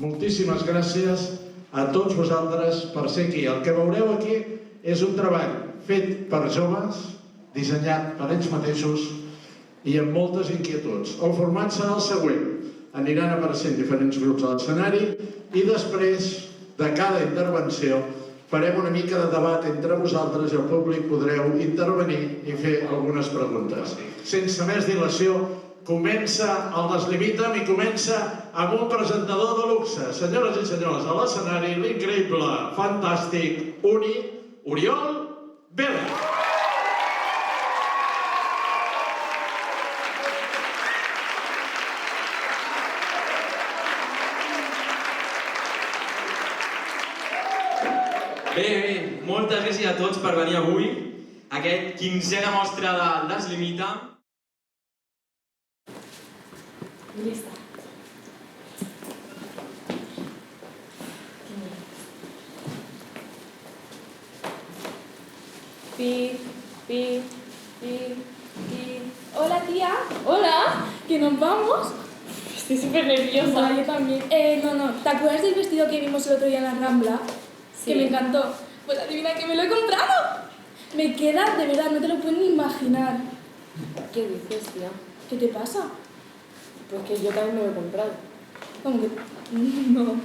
moltíssimes gràcies a tots vosaltres per ser aquí. El que veureu aquí és un treball fet per joves, dissenyat per ells mateixos i amb moltes inquietuds. El format serà el següent. Aniran apareixent diferents grups a l'escenari i després de cada intervenció farem una mica de debat entre vosaltres i el públic podreu intervenir i fer algunes preguntes. Sense més dilació, comença el Deslimíta'm i comença amb un presentador de luxe. Senyores i senyors, a l'escenari l'increïble, fantàstic, únic Oriol Vélez. Bé, moltes gràcies a tots per venir avui a aquest 15a mostra del Deslimíta'm. Llista. Pi. Hola, tía. Hola. ¿Que nos vamos? Estoy súper nerviosa. Yo también. No. ¿Te acuerdas del vestido que vimos el otro día en la Rambla? Sí. Que me encantó. Pues adivina que me lo he comprado. Me queda, de verdad, no te lo puedes ni imaginar. ¿Qué dices, tía? ¿Qué te pasa? Pues que yo también me lo he comprado. ¿Cómo que? No.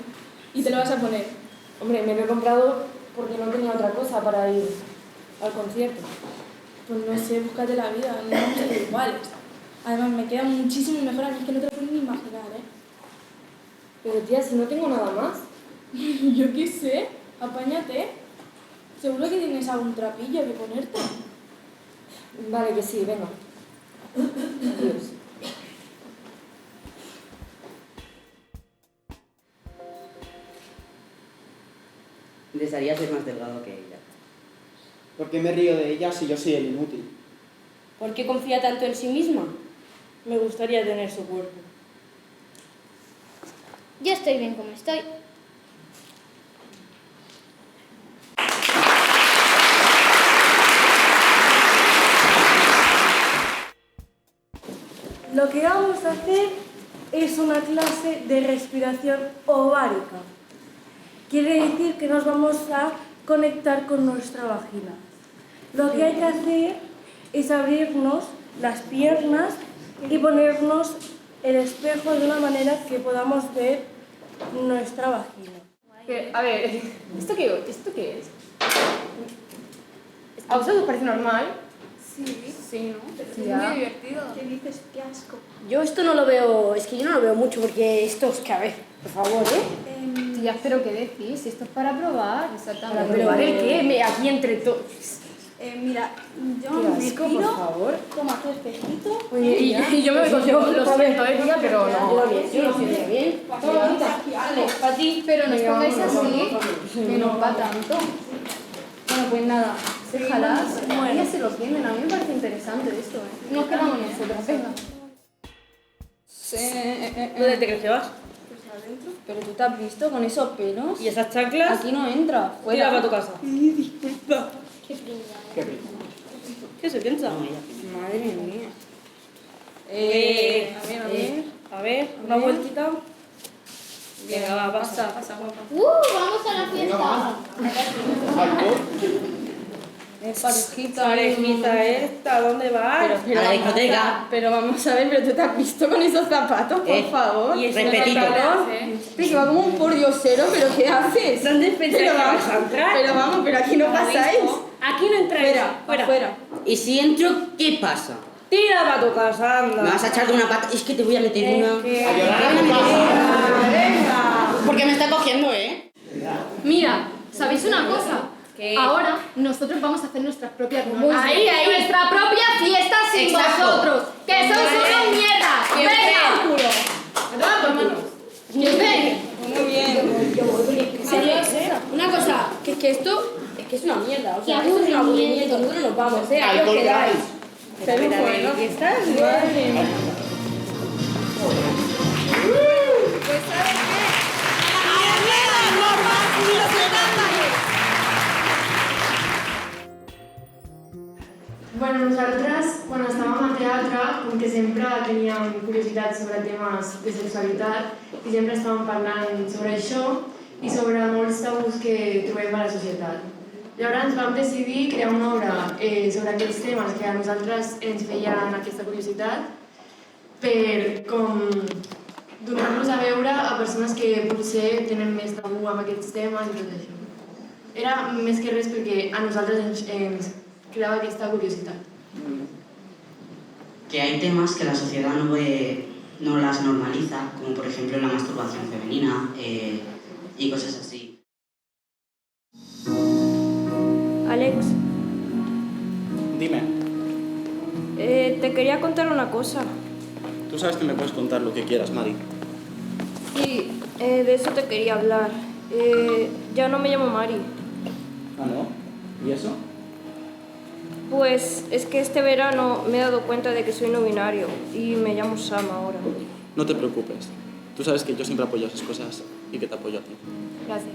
¿Y te lo vas a poner? Hombre, me lo he comprado porque no tenía otra cosa para ir al concierto. Pues no sé, búscate la vida, no vamos a ser iguales. Además, me queda muchísimo mejor a mí, que no te lo puedes ni imaginar, ¿eh? Pero tía, si no tengo nada más. Yo qué sé, apáñate. Seguro que tienes algún trapillo que ponerte. Vale, que sí, venga. Adiós. Desearía ser más delgado que ella. ¿Por qué me río de ella si yo soy el inútil? ¿Por qué confía tanto en sí misma? Me gustaría tener su cuerpo. Yo estoy bien como estoy. Lo que vamos a hacer es una clase de respiración ovárica. Quiere decir que nos vamos a conectar con nuestra vagina. Lo que hay que hacer es abrirnos las piernas y ponernos el espejo de una manera que podamos ver nuestra vagina. A ver, ¿esto qué es? ¿A vosotros os parece normal? Sí, ¿no? Es muy divertido. ¿Qué dices? Qué asco. Yo esto no lo veo, es que yo no lo veo mucho porque esto es que, a ver, por favor, Tía, ¿pero qué decís? Esto es para probar. ¿Para probar el qué? Aquí entre todos. Mira, yo Qué me asco, tiro, por favor. toma tu espejito. Oye, y yo me voy contigo, lo siento, tía, pero no. Yo lo siento bien. Para ti, pero no os pongáis así, que no va tanto. Bueno, pues nada, déjalas. Ellas se lo tienen, a mí me parece interesante esto, ¿eh? Nos quedamos nosotros, venga. ¿Dónde te crees que vas? Pues adentro. Pero tú te has visto con esos pelos. ¿Y esas chanclas? Aquí no entra. Tira para tu casa. Disculpa. Qué pringa. ¿Qué se piensa? Madre mía. A ver, Una vueltita. Venga, va, pasa. Vamos a la fiesta. Parejita esta, ¿dónde vas? A la discoteca. Pero vamos a ver, pero tú te has visto con esos zapatos, por favor. y ese Respetito. Que va como un pordiosero, pero ¿qué haces? ¿Dónde pensáis que vas a entrar? Pero vamos, pero aquí no pasáis. Aquí no entráis. Fuera. Y si entro, ¿qué pasa? Tira para tu casa, anda. Me vas a echar de una pata. Es que te voy a meter una. ¡A llorar a tu casa! Venga. Porque me está cogiendo, ¿eh? Mira, ¿sabéis una cosa? ¿Qué? Ahora nosotros vamos a hacer nuestras propias reuniones. Ahí. Nuestra propia fiesta sin Exacto. vosotros. ¡Que sois unos mierdas! ¡Venga! ¿Quién ven? Muy bien. Una cosa, que es que esto es que es una mierda. O sea, esto es un aburrimiento. Nosotros nos vamos, ¿eh? Aquí os quedáis. Pero bueno, ¿qué estás? Madre mía. Pues ¿sabes qué? Bueno, nosaltres, quan estàvem a teatre, com que sempre teníem curiositat sobre temes de sexualitat i sempre estàvem parlant sobre això i sobre molts tabús que trobem a la societat. Llavors vam decidir crear una obra sobre aquests temes que a nosaltres ens feien aquesta curiositat per com donar-los a veure a persones que potser tenen més tabú amb aquests temes i tot això. Era més que res perquè a nosaltres ens creaba aquesta curiosidad. Que hay temas que la sociedad no las normaliza, como por ejemplo la masturbación femenina y cosas así. Alex, Dime, te quería contar una cosa. tú sabes que me puedes contar lo que quieras, Mari. Sí, de eso te quería hablar. Ya no me llamo Mari. Ah, ¿no? ¿Y eso? Pues es que este verano me he dado cuenta de que soy no binario y me llamo Sam ahora. No te preocupes. Tú sabes que yo siempre apoyo esas cosas y que te apoyo a ti. Gracias.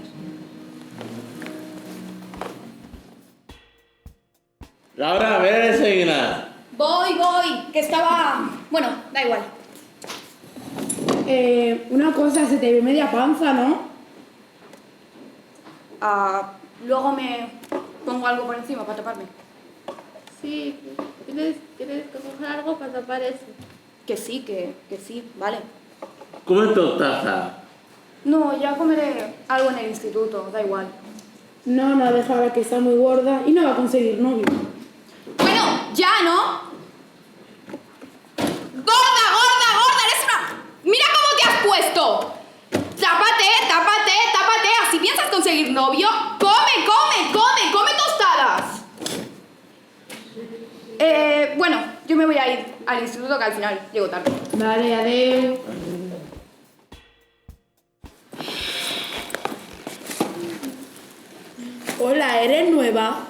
Laura, ven a desayunar. Voy, que estaba... Bueno, da igual. Una cosa, se te ve media panza, ¿no? Luego me pongo algo por encima para taparme. Sí, ¿tienes que coger algo para tapar eso? Que sí, vale. Come tu taza. No, ya comeré algo en el instituto, da igual. No, déjala que está muy gorda y no va a conseguir novio. Bueno, ya, ¿no? ¡Gorda! ¡Eres una... ¡Mira cómo te has puesto! ¡Tápate! Así piensas conseguir novio. ¡Come tostadas! Bueno, yo me voy a ir al instituto que al final llego tarde. Vale, adeu. Hola, ¿eres nueva?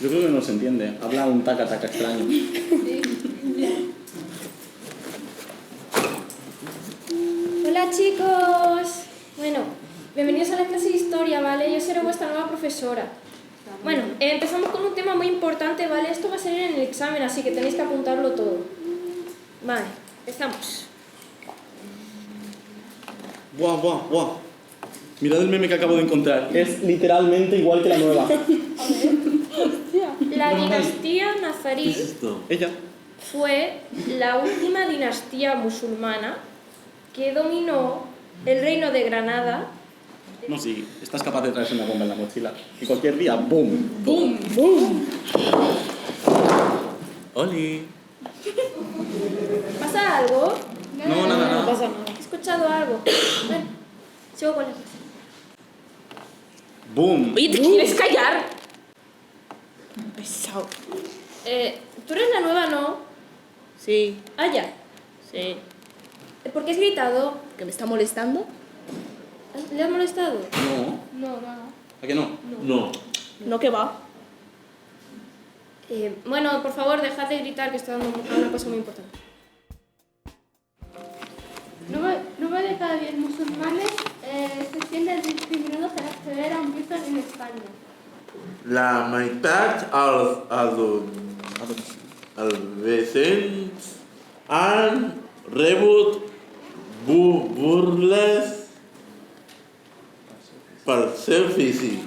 Yo creo que no se entiende. Habla un taca-taca extraño. Hola chicos. Bueno, bienvenidos a la clase de historia, ¿vale? Yo seré vuestra nueva profesora. Bueno, empezamos con un tema muy importante, ¿vale? Esto va a salir en el examen, así que tenéis que apuntarlo todo. Vale, empezamos. Buah. Mirad el meme que acabo de encontrar. Es literalmente igual que la nueva. La dinastía nazarí Ella. fue la última dinastía musulmana que dominó el reino de Granada. No, sí, estás capaz de traerse una bomba en la mochila. Y cualquier día, ¡boom! ¡Bum! ¡Oli! ¿Pasa algo? No, nada. pasa nada. ¿He escuchado algo? Bueno, sigo con la clase. ¡Boom! Oye, ¿te quieres callar? Pesado. Tú eres la nueva, ¿no? Sí, Ah, ya. sí. ¿Por qué has gritado? ¿Que me está molestando? ¿Le has molestado? No. No. ¿A qué no? No. No, que va. Bueno, por favor, dejad de gritar, que está dando una cosa muy importante. 9 de cada 10 musulmanes se sienten discriminados al acceder a un piso en España. La meitat adolescents han rebut burles per ser físic.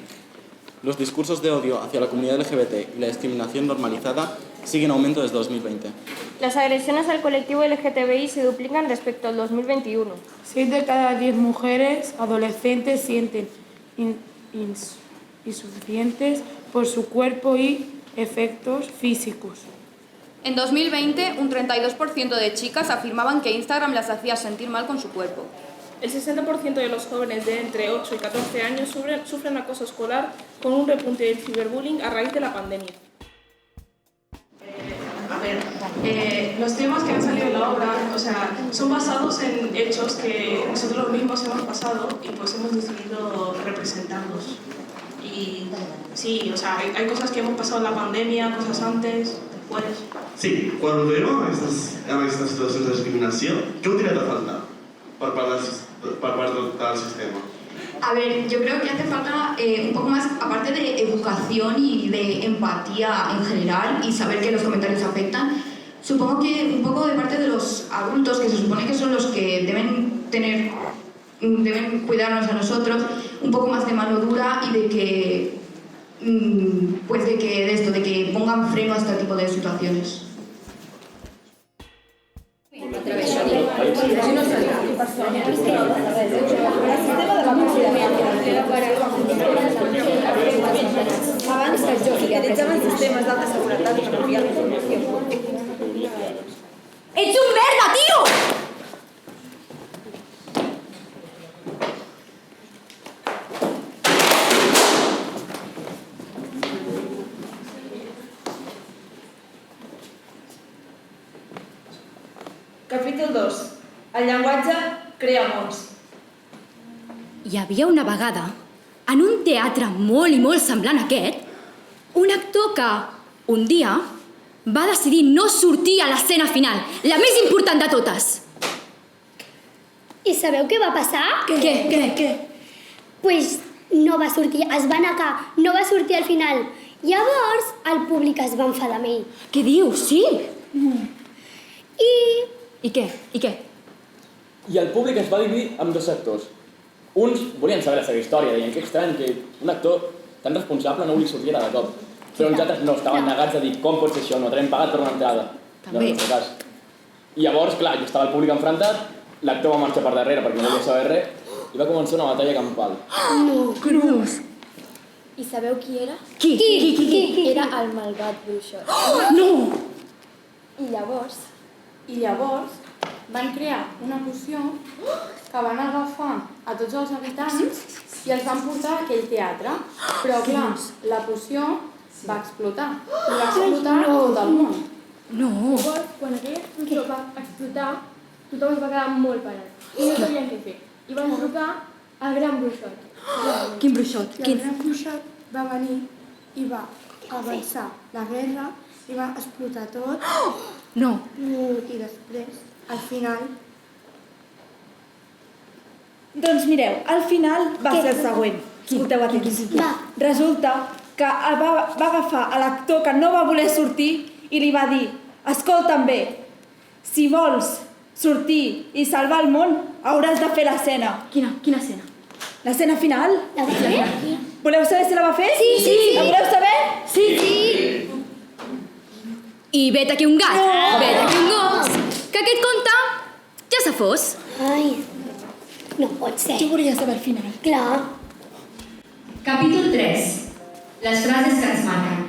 Los discursos de odio hacia la comunidad LGBT y la discriminación normalizada siguen en aumento desde 2020. Las agresiones al colectivo LGTBI se duplican respecto al 2021. 6 de cada 10 mujeres adolescentes sienten insuficientes por su cuerpo y efectos físicos. En 2020, un 32% de chicas afirmaban que Instagram las hacía sentir mal con su cuerpo. El 60% de los jóvenes de entre 8 y 14 años sufren acoso escolar con un repunte del ciberbullying a raíz de la pandemia. Los temas que han salido en la obra, son basados en hechos que nosotros mismos hemos pasado y pues hemos decidido representarlos. Y sí, hay cosas que hemos pasado en la pandemia, cosas antes, después. Sí, quan ho veiem amb aquestes situacions de discriminació, què heu triat a faltar per part del sistema? A ver, yo creo que hace falta un poco más, aparte de educación y de empatía en general y saber que los comentarios afectan, supongo que un poco de parte de los adultos, que se supone que son los que deben cuidarnos a nosotros, un poco más de mano dura y de que, de que pongan freno a este tipo de situaciones. Abans que jo utilitzaven sistemes d'alta seguretat per enviar la informació. Ets un merda, tio! Capítol 2. El llenguatge crea mons. Hi havia una vegada, en un teatre molt i molt semblant a aquest, un actor que, un dia, va decidir no sortir a l'escena final, la més important de totes. I sabeu què va passar? Què? Pues no va sortir, es va negar, no va sortir al final. Llavors, el públic es va enfadar amb ell. Què dius? Sí? I què? I el públic es va dividir en dos sectors. Uns volien saber la seva història, deien que estrany que un actor tan responsable no volia sortir de cop. Però uns altres no, estaven negats a dir com pot ser això, no t'hem pagat per una entrada. No, en el nostre cas. I llavors, clar, jo estava el públic enfrontat, l'actor va marxar per darrere perquè no volia saber res i va començar una batalla campal. No, Cruz! I sabeu qui era? Qui? Era el malvat bruixot. No! I llavors van crear una poció que van agafar a tots els habitants i els van portar a aquell teatre. Però clar, la poció va explotar. I va explotar tot el món. No! Llavors, quan aquella poció va explotar, tothom es va quedar molt parat. I no sabien què fer. I van trucar al gran bruixot. Quin bruixot? I el gran bruixot va venir i va avançar la guerra i va explotar tot. No. I després, al final... Doncs mireu, al final va ser el següent. Escolteu atents. Resulta que va agafar a l'actor que no va voler sortir i li va dir: escolta'm bé, si vols sortir i salvar el món, hauràs de fer l'escena. Quina escena? L'escena final. La va fer? Voleu saber si la va fer? Sí. La voleu saber? Sí. I vet aquí un gat, vet aquí un gos, que aquest conte ja s'ha fos. Ai, no pot ser. Jo volia saber al final. Clar. Capítol 3. Les frases que ens marquen.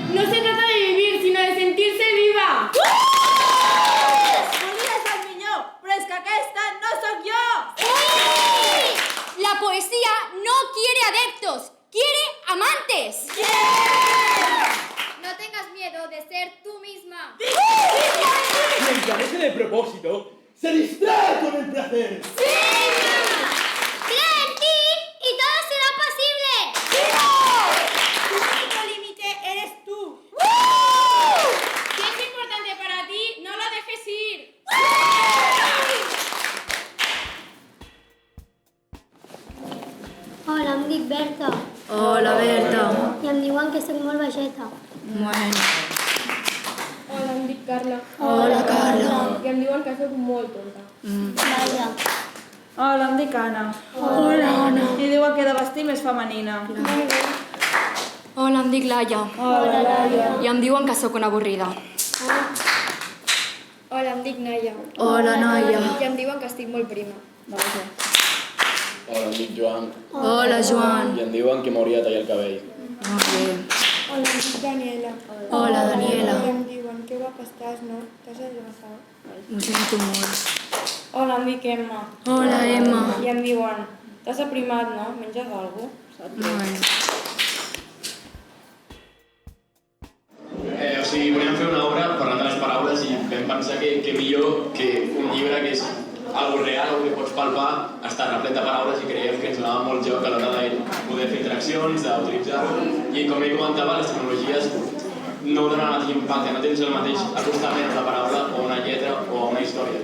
No se trata de vivir, sino de sentirse viva. Volies el millor, però és que aquesta no sóc jo! La poesía no quiere adeptos, quiere amantes. No tengas miedo de ser tú misma. Quien carece de propósito se distrae con el placer. ¡Crea en ti y todo será posible! Tu único límite eres tú. Si es importante para ti, no lo dejes ir. Hola, em dic Berta. Hola, Berta. I em diuen que soc molt baixeta. Bueno. Hola, em dic Carla. Hola, Carla. I em diuen que soc molt tonta. Vaja. Hola, em dic Anna. Hola, Anna. I diuen que he de vestir més femenina. Hola, em dic Laia. Hola, Laia. I em diuen que sóc una avorrida. Hola, em dic Naia. Hola, Naia. I em diuen que estic molt prima. Hola, em dic Joan. Hola, Joan. I em diuen que m'hauria de tallar el cabell. Molt bé. Hola, em dic Daniela. Hola, Daniela. I em diuen que guapa estàs, no? T'has adelgazat? Ho sento molt. Hola, em dic Emma. Hola, Emma. I em diuen, t'has aprimat, no? Menges alguna cosa? O sigui, volíem fer una obra parlant de les paraules i vam pensar que millor que un llibre que és algo real, algo que pots palpar, està replet de paraules i creiem que ens donava molt joc a l'hora de poder fer interaccions, d'utilitzar-ho. I com ell comentava, les tecnologies no donen el mateix impacte, no tens el mateix acostament a una paraula o a una lletra o a una història.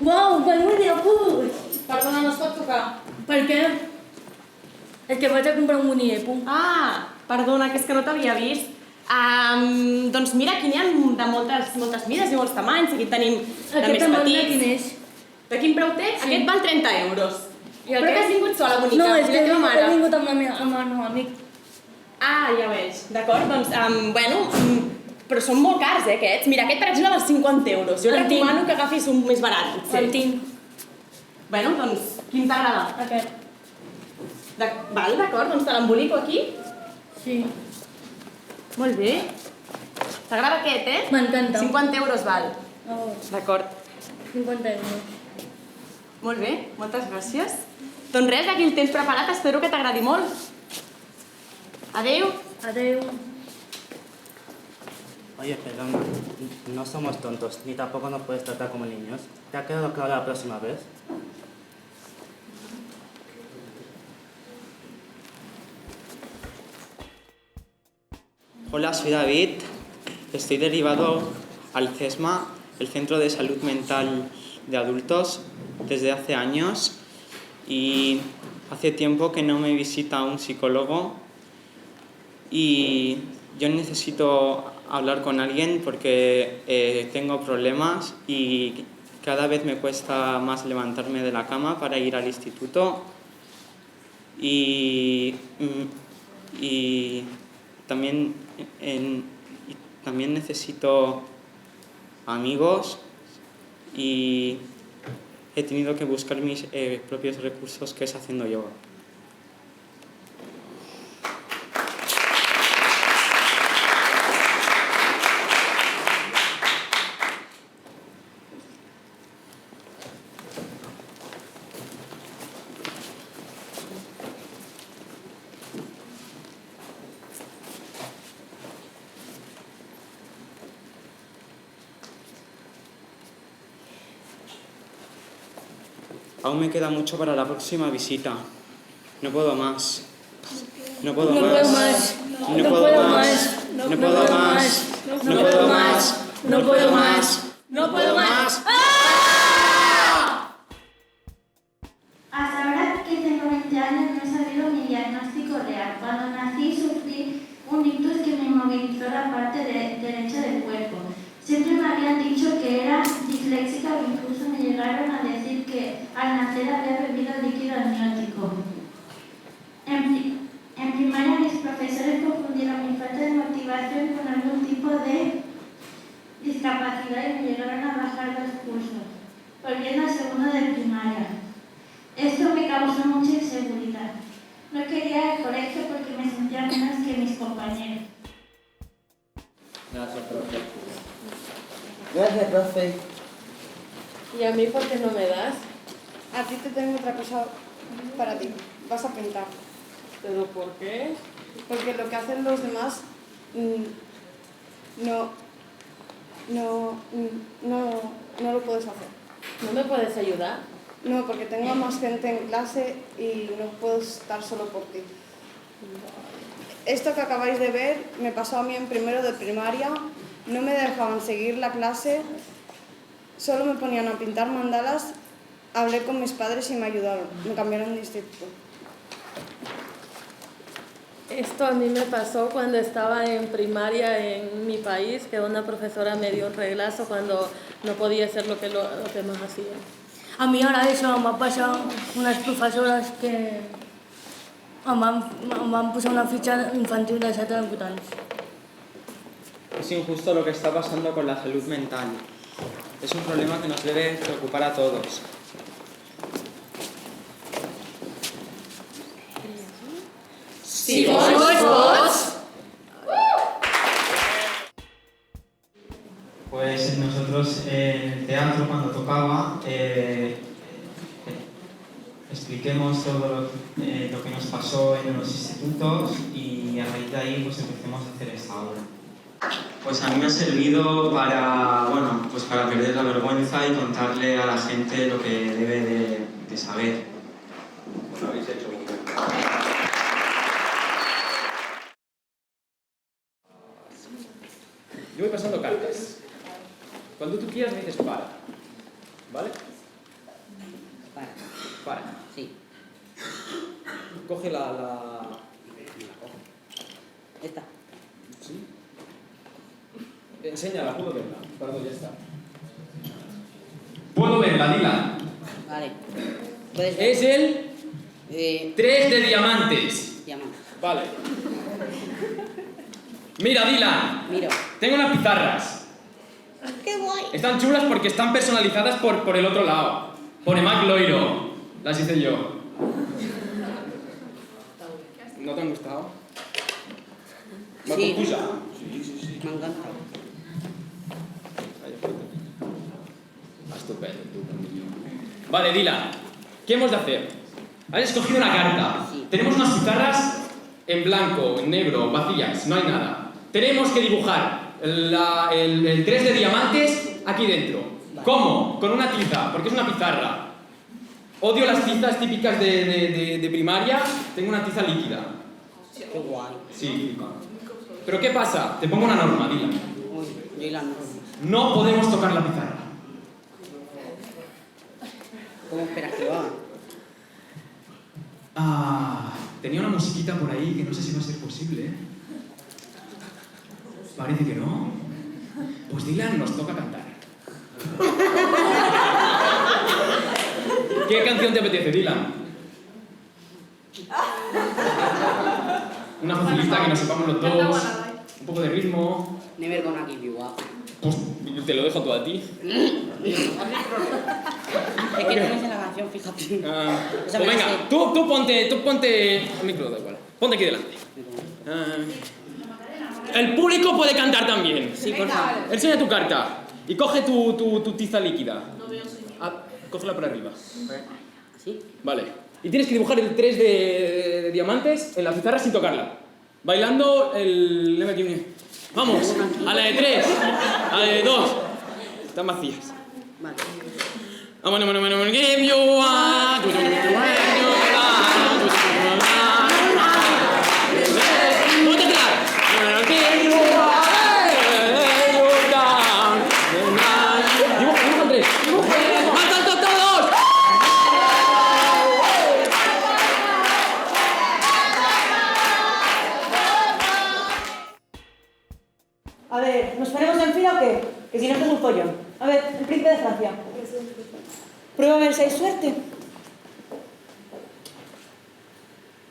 Uau, menuda de puig! Perdona, no es pot tocar. Per què? És que vaig a comprar un muñeco. Ah, perdona, que és que no t'havia vist. Doncs mira, aquí n'hi ha de moltes mides i molts tamanys. Aquí tenim de més petits. Quin és? De quin preu té? Aquest val 30 euros. Però que has vingut sola, bonica? No, és que he he vingut amb el meu amic. Ah, ja veig. D'acord, doncs, bueno, però són molt cars, aquests. Mira, aquest per exemple val 50 euros. Jo recomano que agafis un més barat, potser. El tinc. Bueno, doncs, quin t'agrada? Aquest. Val, d'acord, doncs te l'embolico aquí? Sí. Molt bé. T'agrada aquest, eh? M'encanta. 50 euros val. Oh. D'acord. 50 euros. Molt bé, moltes gràcies. Doncs res, aquí el tens preparat, espero que t'agradi molt. Adeu. Adeu. Oye, perdona, no somos tontos, ni tampoco nos puedes tratar como niños. ¿Te ha quedado claro la próxima vez? Hola, soy David. Estoy derivado al CESMA, el Centro de Salud Mental de Adultos, desde hace años. Y hace tiempo que no me visita un psicólogo. Y yo necesito hablar con alguien porque tengo problemas y cada vez me cuesta más levantarme de la cama para ir al instituto. Y también necesito amigos y he tenido que buscar mis propios recursos, que es haciendo yoga. Aún me queda mucho para la próxima visita. No puedo más. No puedo más. No puedo más. No puedo más. No puedo más. No puedo más. No puedo más. Hasta ahora que tengo 20 años no he sabido mi diagnóstico real. Cuando nací sufrí un ictus que me inmovilizó la parte derecha del cuerpo. Siempre me habían dicho que era disléxica o incluso me llegaron a decir que al nacer había bebido líquido amniótico. En primaria mis profesores confundieron mi falta de motivación con algún tipo de discapacidad y me llegaron a bajar 2 cursos, volviendo a segundo de primaria. Esto me causó mucha inseguridad. No quería ir al colegio porque me sentía menos que mis compañeros. Gracias, profe. Gracias, profe. ¿Y a mí por qué no me das? A ti te tengo otra cosa para ti. Vas a pintar. ¿Pero por qué? Porque lo que hacen los demás no lo puedes hacer. ¿No me puedes ayudar? No, porque tengo más gente en clase y no puedo estar solo por ti. Esto que acabáis de ver me pasó a mí en primero de primaria. No me dejaban seguir la clase, solo me ponían a pintar mandalas. Hablé con mis padres y me ayudaron, me cambiaron de instituto. Esto a mí me pasó cuando estaba en primaria en mi país, que una profesora me dio un reglazo cuando no podía hacer lo que los demás hacían. A mí ahora eso m'ha passat unes professores que em van posar una fitxa infantil de 7 a 8 anys. Es injusto lo que está pasando con la salud mental. Es un problema que nos debe preocupar a todos. Si vos. Pues nosotros en el teatro, cuando tocaba, expliquemos todo lo que nos pasó en los institutos y a raíz de ahí pues empecemos a hacer esta obra. Pues a mí me ha servido para perder la vergüenza y contarle a la gente lo que debe de saber. Lo habéis hecho muy bien. Yo voy pasando cartas. Cuando tú quieras me dices para. ¿Vale? Para. Sí. Coge la... Esta. Sí. Enséñala, puedo verla. Perdón, ya está. Puedo verla, dila. Vale. Es el 3 de diamantes. Diamantes. Vale. Mira, Dylan. Miro. Tengo unas pizarras. ¡Qué guay! Están chulas porque están personalizadas por el otro lado. Pone Mac Loiro. Las hice yo. ¿No te han gustado? Sí. Sí. Me encanta. Estupendo. Vale, Dylan. ¿Qué hemos de hacer? Has escogido una carta. Tenemos unas pizarras en blanco, en negro, vacías, no hay nada. Tenemos que dibujar el 3 de diamantes aquí dentro. ¿Cómo? Con una tiza, porque es una pizarra. Odio las tizas típicas de primaria. Tengo una tiza líquida. Qué guay. Sí. Pero ¿qué pasa? Te pongo una norma, Dylan. Dylan, No podemos tocar la pizarra. ¿Cómo esperas que lo haga? Tenía una musiquita por ahí que no sé si va a ser posible. Parece que no. Pues Dylan, nos toca cantar. ¿Qué canción te apetece, Dylan? Una facilita que nos sepamos los dos. Un poco de ritmo. Never gonna give you up. Pues te lo dejo todo a ti. Es que no me sé la canción, fíjate. Pues venga, tú ponte... El micro, da igual. Ponte aquí delante. El público puede cantar también. Sí, por favor. Enseña tu carta. Y coge tu tiza líquida. Cógela por arriba. ¿Sí? Vale. Y tienes que dibujar el 3 de diamantes en la pizarra sin tocarla. Bailando el... Vamos, a la de 3, a la de 2. Están vacías. Vale. I'm give you one. A ver, ¿nos ponemos en fila o qué? Que si no, esto es un follón. A ver, el príncipe de Francia. Prueba a ver si hay suerte.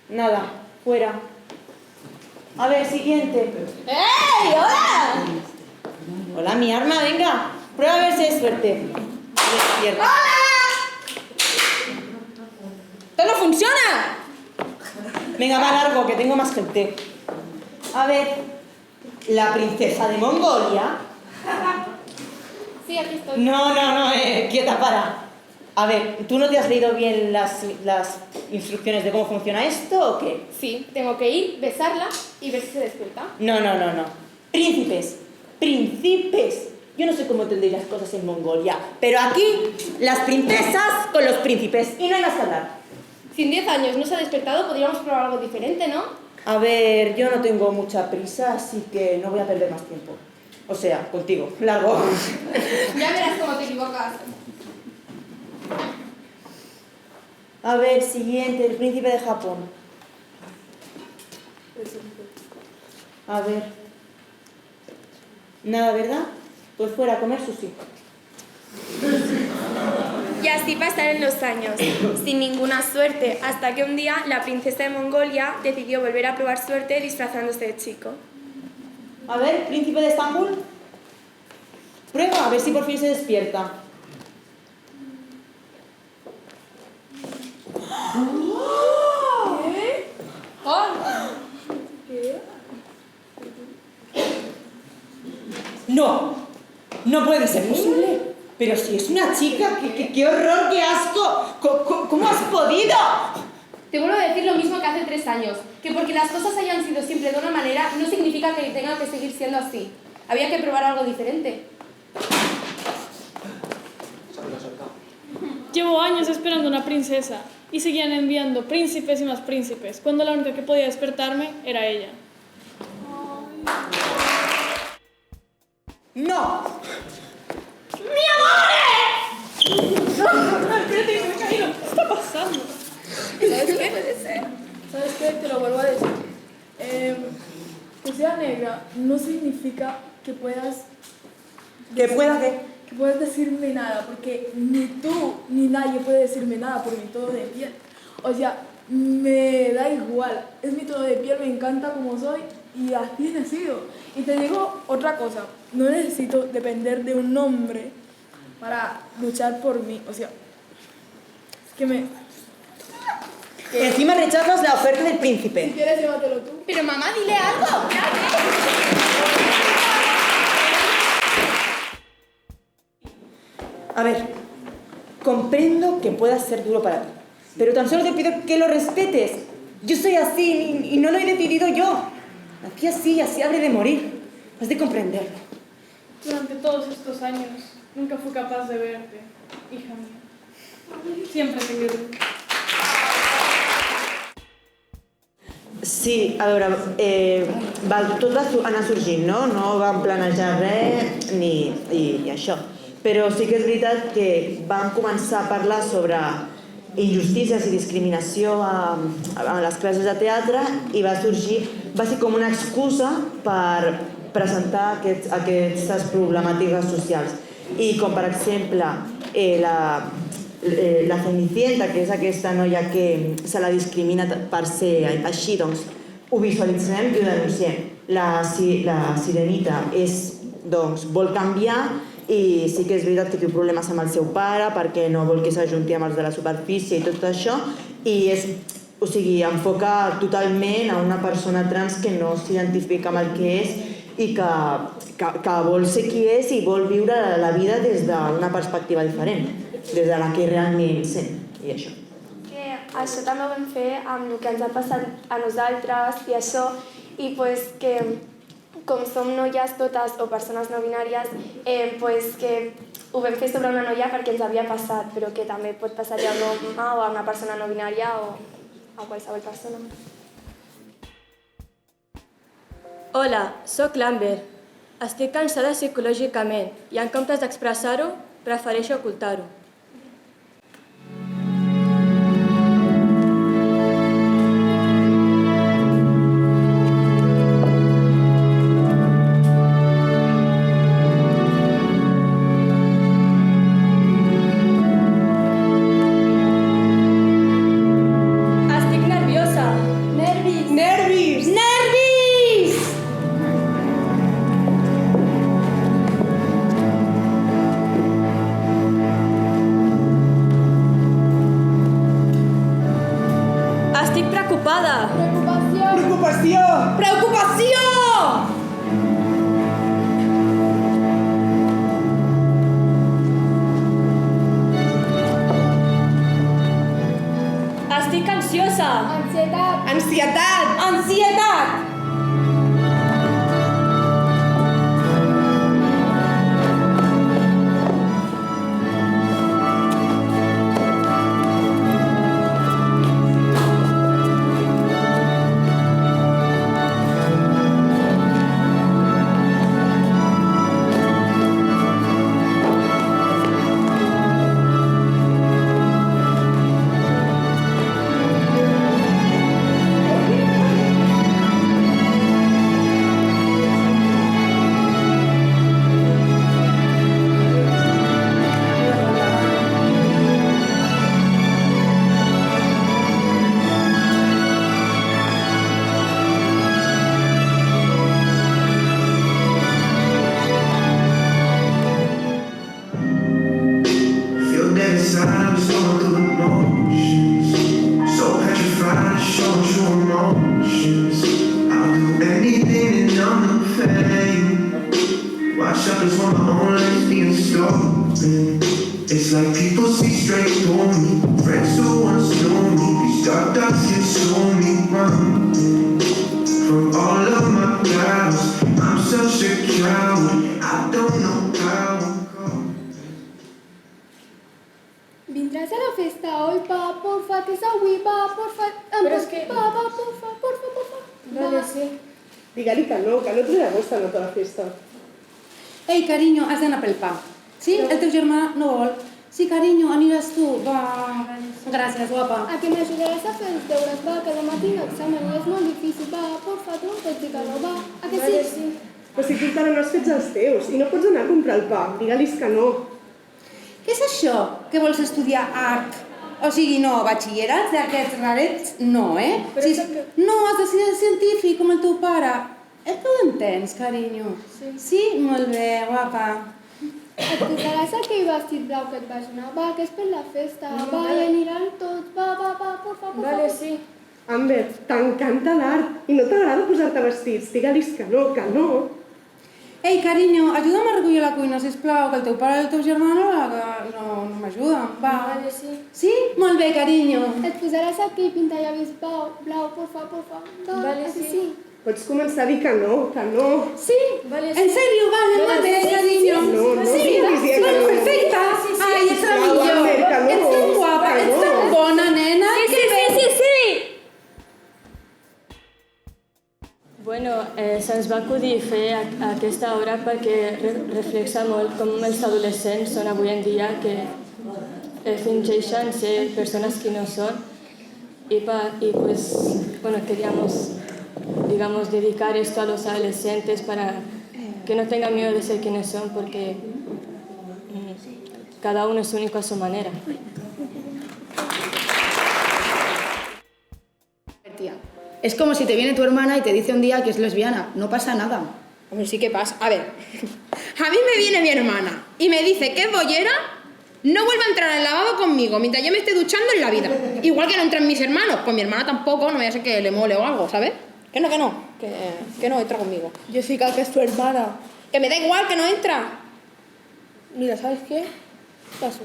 Nada, fuera. A ver, siguiente. ¡Ey! ¡Hola! Hola, mi arma, venga. Prueba a ver si hay suerte. ¡Hola! ¡Esto no funciona! Venga, va largo, que tengo más gente. A ver, la princesa de Mongolia. Sí, aquí estoy. No, quieta, para. A ver, ¿tú no te has leído bien las instrucciones de cómo funciona esto o qué? Sí, tengo que ir, besarla y ver si se despierta. No. Príncipes. Yo no sé cómo tendréis las cosas en Mongolia, pero aquí las princesas con los príncipes y no hay más que hablar. Si en 10 años no se ha despertado, podríamos probar algo diferente, ¿no? A ver, yo no tengo mucha prisa, así que no voy a perder más tiempo. O sea, contigo, largo. Ya verás cómo te equivocas. A ver, siguiente, el príncipe de Japón. A ver. Nada, ¿verdad? Pues fuera a comer sushi. Y así pasaron los años, sin ninguna suerte, hasta que un día la princesa de Mongolia decidió volver a probar suerte disfrazándose de chico. A ver, príncipe de Estambul. Prueba, a ver si por fin se despierta. ¿Qué? ¿Qué? No, no puede ser posible. Pero si es una chica, qué horror, qué asco. ¿Cómo has podido? Te vuelvo a decir lo mismo que hace 3 años, que porque las cosas hayan sido siempre de una manera no significa que tengan que seguir siendo así. Había que probar algo diferente. Llevo años esperando una princesa y seguían enviando príncipes y más príncipes, cuando la única que podía despertarme era ella. ¡No! ¡Mi amor! Espérate, que me he caído. ¿Qué está pasando? ¿Sabes qué? Puede ser. ¿Sabes qué? Te lo vuelvo a decir. Que sea negra no significa que puedas... ¿Que pueda qué? Que puedas decirme nada, porque ni tú ni nadie puede decirme nada por mi tono de piel. O sea, me da igual. Es mi tono de piel, me encanta como soy y así he nacido. Y te digo otra cosa, no necesito depender de un hombre para luchar por mí. O sea, es que me... Encima rechazas la oferta del príncipe. Si quieres, llévatelo tú. Pero mamá, dile algo. A ver, comprendo que pueda ser duro para ti, pero tan solo te pido que lo respetes. Yo soy así y no lo he decidido yo. Nací así habré de morir. Has de comprenderlo. Durante todos estos años nunca fui capaz de verte, hija mía. Siempre te quedé. Sí, a veure, tot va anar sorgint, no? No vam planejar res i això. Però sí que és veritat que vam començar a parlar sobre injustícies i discriminació a les classes de teatre i va ser com una excusa per presentar aquestes problemàtiques socials. I com per exemple la Cenicienta, que és aquesta noia que se la discrimina per ser així, doncs ho visualitzem i ho denunciem. La Sirenita vol canviar i sí que és veritat que té problemes amb el seu pare perquè no vol que s'ajunti amb els de la superfície i tot això, i enfoca totalment a una persona trans que no s'identifica amb el que és i que vol ser qui és i vol viure la vida des d'una perspectiva diferent, des de la que realment sent, i això. Que això també ho vam fer amb el que ens ha passat a nosaltres i això, i pues que com som noies totes o persones no binàries, pues que ho vam fer sobre una noia perquè ens havia passat, però que també pot passar a un home o a una persona no binària o a qualsevol persona. Hola, sóc l'Amber. Estic cansada psicològicament i en comptes d'expressar-ho, prefereixo ocultar-ho. Estic nerviosa. Nervis. Nervis. Nervis! Estic preocupada. Preocupació. Preocupació! Estic ansiosa. Ansietat. Ansietat. Ansietat! social motions. I'll do anything and I'm not fame. Watch out, there's one of my own life being stolen. It's like people see straight through me. Friends who once knew me, these dark thoughts consume me. Running from all of my doubts, I'm such a coward. I don't know how. ¿Vindràs a la festa hoy, pa? Porfa, que és avui, va, porfa. Però és que... Va, porfa. Vale, sí. Digue-li que no te le gusta no toda la festa. Ei, carinyo, has d'anar pel pa. Sí? El teu germà no vol. Sí, carinyo, aniràs tu. Va. Gràcies, guapa. A que m'ajudaràs a fer els deures, va, que demà tinc examen i és molt difícil. Va, porfa, tu no pots dir que no, va. A que Vale, sí? Però si tu encara no has fet els teus i no pots anar a comprar el pa, digue-lis que no. Què és això? Que vols estudiar art? O sigui, no, batxillerats d'aquests rarets, no, eh? Però No, has de ser científic com el teu pare. És que ho entens, carinyo? Sí, molt bé, guapa. Et posaràs aquell vestit blau que et vas donar, va, que és per la festa, va, i aniran tots, va, porfa. Vale, sí. Amber, t'encanta l'art i no t'agrada posar-te vestits. Digue-lis que no. Ei, carinyo, ajuda'm a recollir la cuina, sisplau, que el teu pare i el teu germà no m'ajuden. Va. Vale, sí. Sí? Molt bé, carinyo. Et posaràs aquell pintallavis blau, porfa. Va, Vale, a que sí. sí? Pots començar a dir que no. Sí? Vale, sí. En serio, vale, molt bé, carinyo. No, Sí, perfecte. Ai, ets la millor. Ets tan guapa, ets tan bona, nena. Sí. Bueno, se'ns va acudir fer aquesta obra perquè reflexa molt com els adolescents són avui en dia, que fingeixen ser persones que no són. Y pues, bueno, queríamos, digamos, dedicar esto a los adolescentes para que no tengan miedo de ser quienes son, porque cada uno es único a su manera. Tía, es como si te viene tu hermana y te dice un día que es lesbiana. No pasa nada. Hombre, sí que pasa. A ver, a mí me viene mi hermana y me dice que es bollera, no vuelva a entrar al lavabo conmigo mientras yo me esté duchando en la vida. Igual que no entran mis hermanos, pues mi hermana tampoco, no voy a ser que le mole o algo, ¿sabes? Que no, entra conmigo. Jessica, que es tu hermana. Que me da igual, que no entra. Mira, ¿sabes qué? Paso.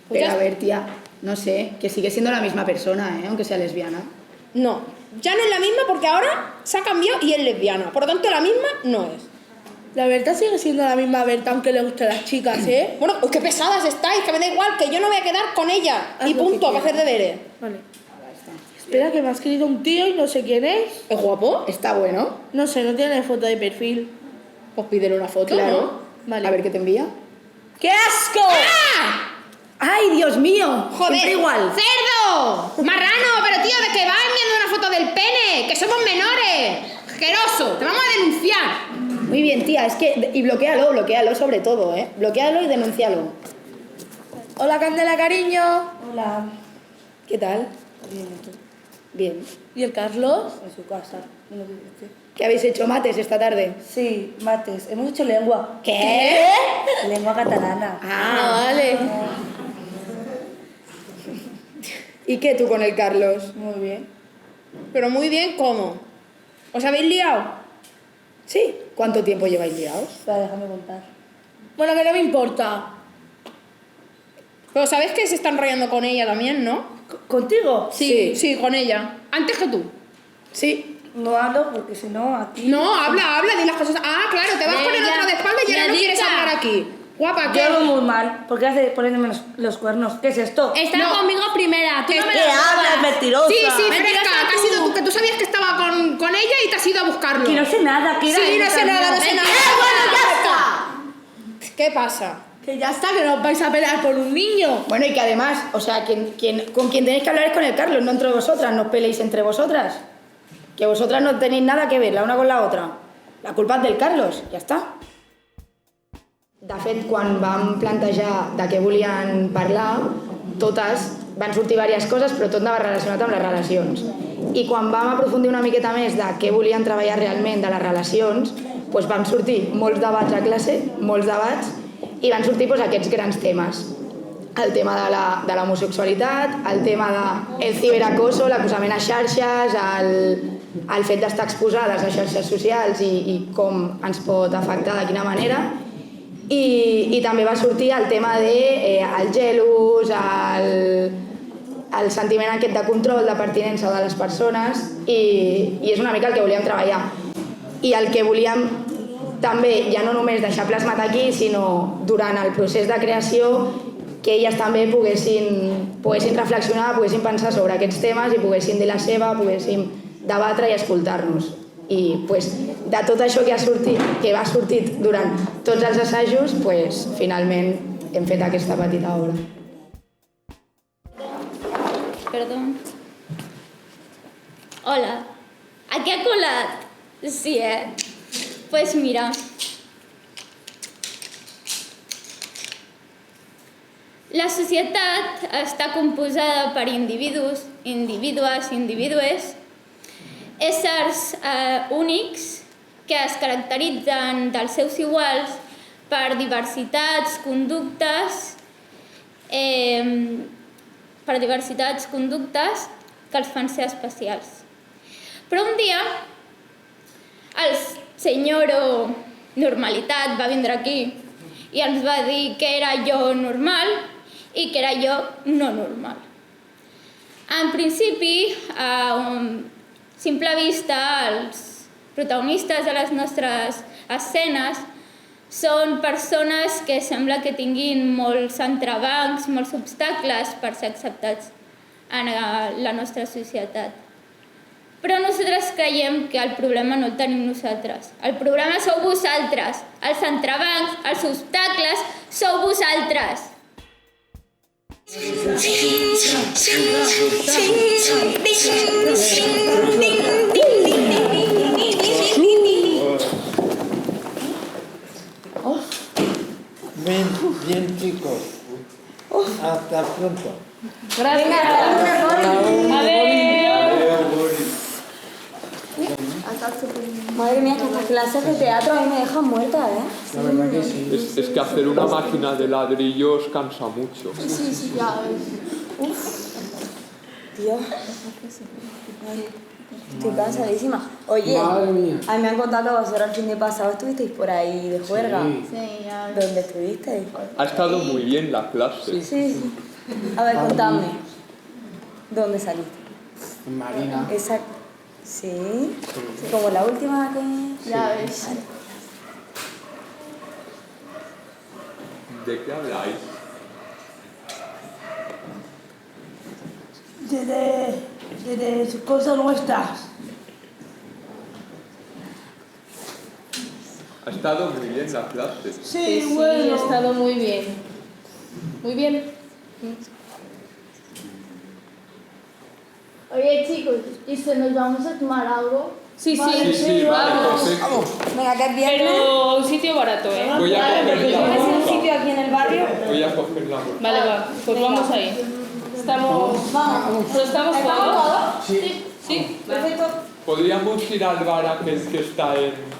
Pues Pero ya a ver, tía, no sé, que sigue siendo la misma persona, ¿eh? Aunque sea lesbiana. No, ya no es la misma porque ahora se ha cambiado y es lesbiana. Por lo tanto, la misma no es. La Berta sigue siendo la misma Berta, aunque le gusten las chicas, ¿eh? Bueno, pues qué pesadas estáis, que me da igual, que yo no voy a quedar con ella. Y punto, para hacer deberes. Vale. Espera, que me ha escrito un tío y no sé quién es. ¿Es guapo? Está bueno. No sé, no tiene foto de perfil. Pues pídele una foto, Claro. ¿no? Vale. A ver qué te envía. ¡Qué asco! ¡Ah! ¡Ay, Dios mío! ¡Joder! Siempre igual. ¡Cerdo! ¡Marrano! Pero tío, ¿de qué vas enviando una foto del pene? ¡Que somos menores! ¡Asqueroso! ¡Te vamos a denunciar! Muy bien, tía, es que... Y bloquéalo sobre todo, ¿eh? Bloquéalo y denúncialo. Hola, Candela, cariño. Hola. ¿Qué tal? Bien, ¿y tú? Bien. ¿Y el Carlos? En su casa. No sé. ¿Qué habéis hecho, mates, esta tarde? Sí, mates. Hemos hecho lengua. ¿Qué? Lengua catalana. Ah, vale. ¿Y qué tú con el Carlos? Muy bien. Pero muy bien, ¿cómo? ¿Os habéis liado? Sí. ¿Cuánto tiempo lleváis liados? Déjame contar. Bueno, que no me importa. Pero sabes que se están enrollando con ella también, ¿no? ¿Contigo? Sí, con ella. Antes que tú. Sí. No hablo porque si no a ti... No, habla, di las cosas. Ah, claro, te vas con el Venga, otro de espalda y ahora no quieres Yadita. hablar aquí. Guapa, ¿qué? Yo hago muy mal. ¿Por qué hace ponerme los cuernos? ¿Qué es esto? Está conmigo primera. Tú no me ¿Qué lo hablas, digas. mentirosa? Sí, Mentirosa fresca, que, has ido tú, que tú sabías que estaba con ella y te has ido a buscarlo. Que no sé nada, que era Sí, no ella sé nada, no sé también. nada. Bueno, ya está. ¿Qué pasa? Que ya está, que no os vais a pelear por un niño. Bueno, y que además, o sea, con quien tenéis que hablar es con el Carlos, no entre vosotras, no os peleéis entre vosotras. Que vosotras no tenéis nada que ver la una con la otra. La culpa és del Carlos, ja està. De fet, quan vam plantejar de què volien parlar, totes van sortir diverses coses, però tot anava relacionat amb les relacions. I quan vam aprofundir una miqueta més de què volien treballar realment de les relacions, doncs van sortir molts debats a classe, molts debats, i van sortir aquests grans temes. el tema de l'homosexualitat, el tema del ciberacoso, l'acosament a xarxes, el fet d'estar exposades a xarxes socials i com ens pot afectar, de quina manera. I també va sortir el tema del gelos, el sentiment aquest de control, de pertinença de les persones, i és una mica el que volíem treballar. I el que volíem també, ja no només deixar plasmat aquí, sinó durant el procés de creació, que elles també poguessin reflexionar, poguessin pensar sobre aquests temes i poguessin dir la seva, poguessin debatre i escoltar-nos. I de tot això que va sortit durant tots els assajos, finalment hem fet aquesta petita obra. Perdón. Hola. ¿Aquí ha colat? Sí, Pues mira. La societat està composada per individus, individues, individues, éssers únics que es caracteritzen dels seus iguals per diversitats, conductes que els fan ser especials. Però un dia el senyoro Normalitat va vindre aquí i ens va dir que era jo normal i que era jo no normal. En principi, a simple vista, els protagonistes de les nostres escenes són persones que sembla que tinguin molts entrebancs, molts obstacles per ser acceptats en la nostra societat. Però nosaltres creiem que el problema no el tenim nosaltres. El problema sou vosaltres. Els entrebancs, els obstacles, sou vosaltres. Bien, chicos. Hasta pronto. Gracias. Madre mía, que estas clases de teatro a mí me dejan muerta, La verdad que sí. Es que hacer una máquina de ladrillos cansa mucho. Sí, ya ves. Tío. Estoy cansadísima. Oye, Madre mía. a mí me han contado que vosotros el fin de pasado estuvisteis por ahí de juerga. Sí, ya ves. ¿Dónde estuvisteis? Ha estado muy bien la clase. Sí. A ver, contadme. ¿Dónde saliste? Marina. Exacto. Sí. Como la última que... Ya ves. ¿De qué habláis? De sus cosas nuestras. Ha estado muy bien la clase. Sí, bueno. Ha estado muy bien. Muy bien. Oye, chicos, ¿y si nos vamos a tomar algo? Sí, vale, vamos. Venga, que es viernes. Pero un sitio barato, ¿eh? Voy a coger la ¿Tienes un bolsa. sitio aquí en el barrio? Voy a coger la bolsa. Vale, va. Pues Venga. vamos ahí. Vamos. ¿Pero estamos todos? Sí. Sí. Perfecto. Podríamos ir al bar aquel que está en...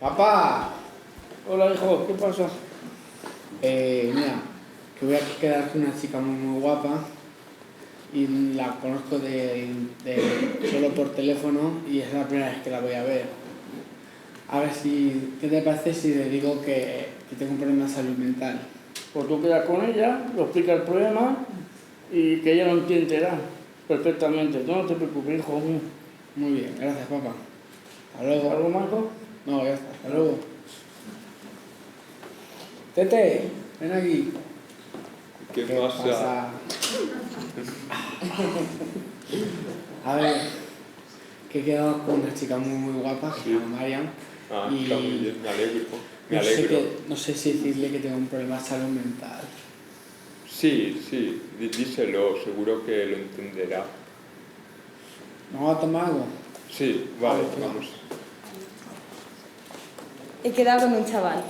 Papá. Hola, hijo. ¿Qué pasó? Mira, que voy a quedar con una chica muy guapa y la conozco solo por teléfono y es la primera vez que la voy a ver. A ver si, ¿qué te parece si le digo que tengo un problema de salud mental? Pues tú quedas con ella, le explicas el problema y que ella lo entenderá perfectamente. Tú no te preocupes, hijo. Muy bien, gracias, papá. Hasta luego. ¿Algo, Marco? No, ya está. Hasta luego. Tete, ven aquí. ¿Qué pasa? A ver, que he quedado con una chica muy guapa, que se llama Mariam. Ah, y está muy bien, me alegro. Me no sé alegro. no sé si decirle que tengo un problema de salud mental. Sí, díselo, seguro que lo entenderá. ¿No va a tomar algo? Sí, vale, vamos. He quedado con un chaval.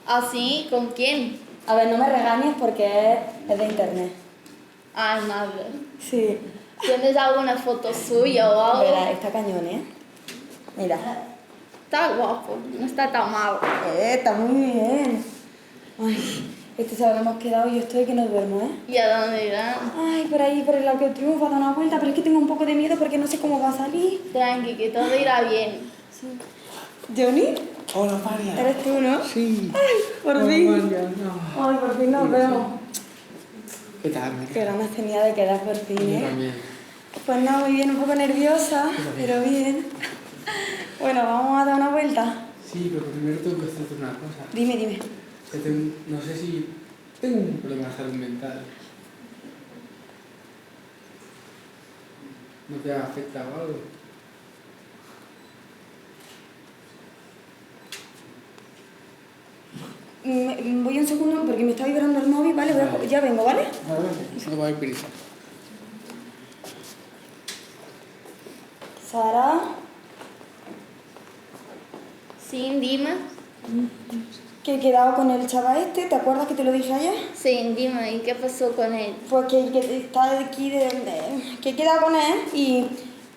¿Ah, sí? ¿Con quién? A ver, no me regañes porque es de internet. Ay, madre. Sí. ¿Tienes alguna foto suya o algo? Verá, está cañón, ¿eh? Mira. Está guapo, no está tan mal. Está muy bien. Ay, este sábado hemos quedado y yo estoy que no duermo, ¿eh? ¿Y a dónde irán? Ay, por ahí, por el Arco del Triunfo, a dar una vuelta, pero es que tengo un poco de miedo porque no sé cómo va a salir. Tranqui, que todo irá bien. Sí. ¿Johnny? Hola, María. ¿Eres tú, no? Sí. Ay, por Hola, fin. María, no. Ay, por fin nos vemos. ¿Qué tal, María? Qué ganas tenía de quedar por fin, Yo ¿eh? también. Pues nada, muy bien, un poco nerviosa, pero bien. Bueno, vamos a dar una vuelta. Sí, pero primero tengo que hacerte una cosa. Dime, dime. No sé si tengo un problema de salud mental. ¿No te afecta o algo? Voy un segundo porque me está vibrando el móvil, ¿vale? Ya vengo, ¿vale? No va a haber prisa. Sara. Sí, dime. Que he quedado con el chaval este, ¿te acuerdas que te lo dije ayer? Sí, dime, ¿y qué pasó con él? Pues que está aquí que he quedado con él y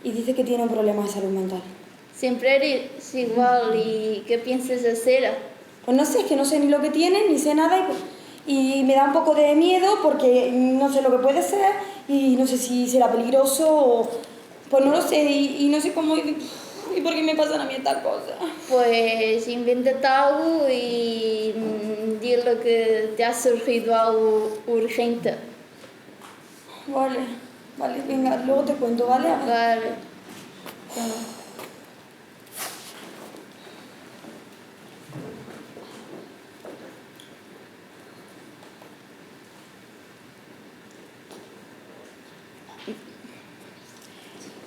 dice que tiene un problema de salud mental. Siempre eres igual, ¿y qué piensas hacer? Pues no sé, es que no sé ni lo que tiene, ni sé nada y me da un poco de miedo porque no sé lo que puede ser y no sé si será peligroso o... Pues no lo sé y no sé cómo... ¿Y por qué me pasan a mí estas cosas? Pues invéntate algo y dile que te ha surgido algo urgente. Vale, venga, luego te cuento, ¿vale? Vale. Venga.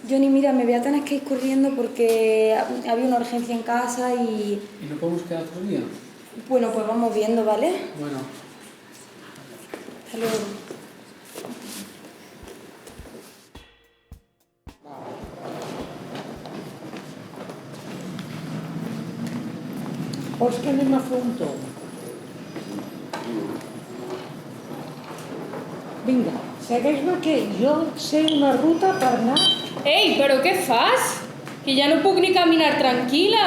Johnny, mira, me voy a tener que ir corriendo porque había una urgencia en casa y... ¿Y no podemos quedar otro día? Bueno, pues vamos viendo, ¿vale? Bueno. Hasta luego. Vols que anem a fer un tomb? Vinga, segueix-me que jo sé una ruta per anar... Ei, però què fas? Que ja no puc ni caminar tranquil·la.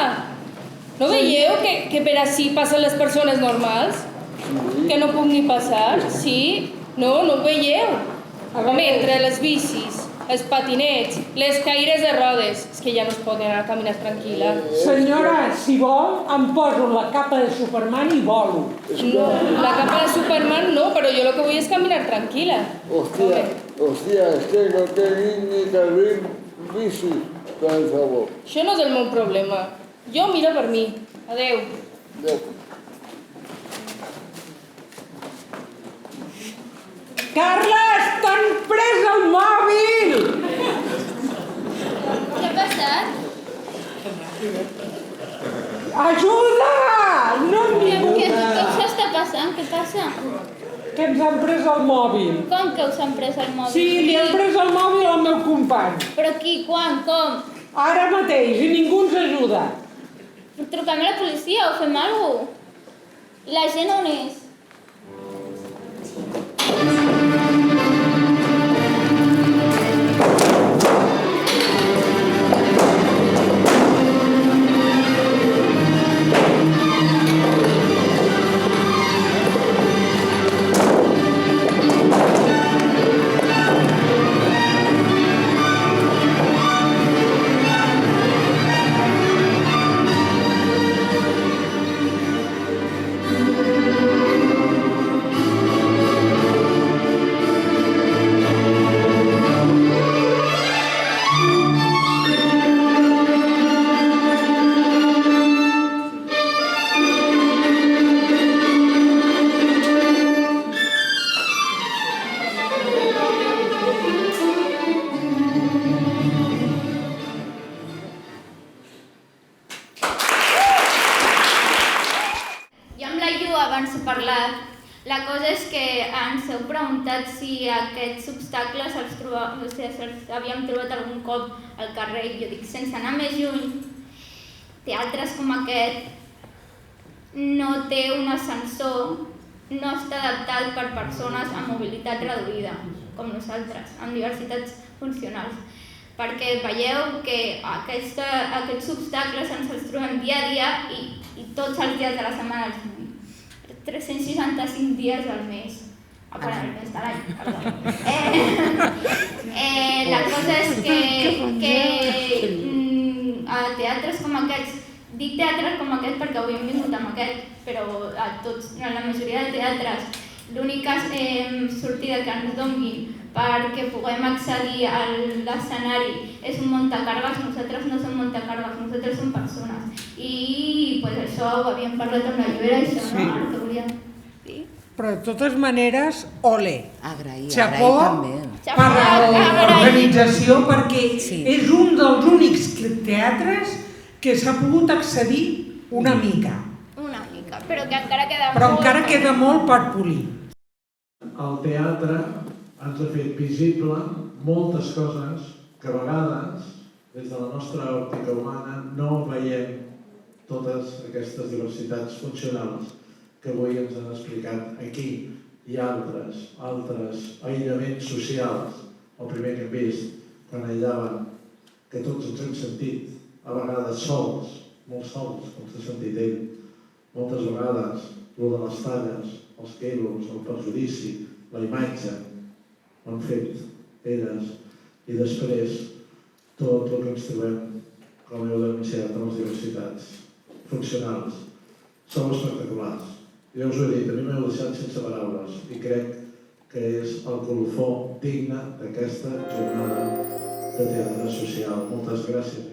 No veieu que per ací passen les persones normals? Que no puc ni passar? Sí? No ho veieu? Home, entre les bicis, els patinets, les caires de rodes, és que ja no es pot anar a caminar tranquil·la. Senyora, si vol, em poso la capa de Superman i volo. No, la capa de Superman no, però jo el que vull és caminar tranquil·la. Hòstia, és que no tenim ni carril bici, per favor. Això no és el meu problema. Jo miro per mi. Adeu. Carles, t'han pres el mòbil! Què ha passat? Ajuda! No em diu... Què us està passant? Què passa? Que ens han pres el mòbil. Com que us han pres el mòbil? Sí, li han pres el mòbil al meu company. Però qui, quan, com? Ara mateix, i ningú ens ajuda. Truquem a la policia o fem alguna cosa. La gent on és? abans he parlat. La cosa és que ens heu preguntat si aquests obstacles els havíem trobat algun cop al carrer. Jo dic, sense anar més lluny, teatres com aquest no té un ascensor, no està adaptat per persones amb mobilitat reduïda. com nosaltres, amb diversitats funcionals. Perquè veieu que aquests obstacles ens els trobem dia a dia i tots els dies de la setmana, 365 dies al mes. El mes de l'any, perdó. La cosa és que a teatres com aquests, dic teatres com aquest perquè avui hem vingut amb aquest, però en la majoria de teatres l'única sortida que ens donguin perquè puguem accedir a l'escenari és un muntacargues. Nosaltres no som muntacargues, nosaltres som persones. I això ho havíem parlat amb la Llobera, això no? Ara que volíem dir. Però de totes maneres, ole. Agrair Chapó també. per l'organització perquè és un dels únics teatres que s'ha pogut accedir una mica. Una mica, però que encara queda molt. Però encara queda molt per polir. El teatre ens ha fet visible moltes coses que a vegades, des de la nostra òptica humana, no veiem totes aquestes diversitats funcionals que avui ens han explicat aquí, i altres aïllaments socials. El primer que hem vist, quan aïllaven, que tots ens hem sentit, a vegades sols, molt sols, com s'ha sentit ell. Moltes vegades, el de les talles, els quilos, el perjudici, la imatge, ho han fet elles. I després, tot el que ens trobem, com heu denunciat, a les diversitats funcionals, són espectaculars. Jo us ho he dit, a mi m'heu deixat sense paraules i crec que és el colofó digne d'aquesta jornada de teatre social. Moltes gràcies.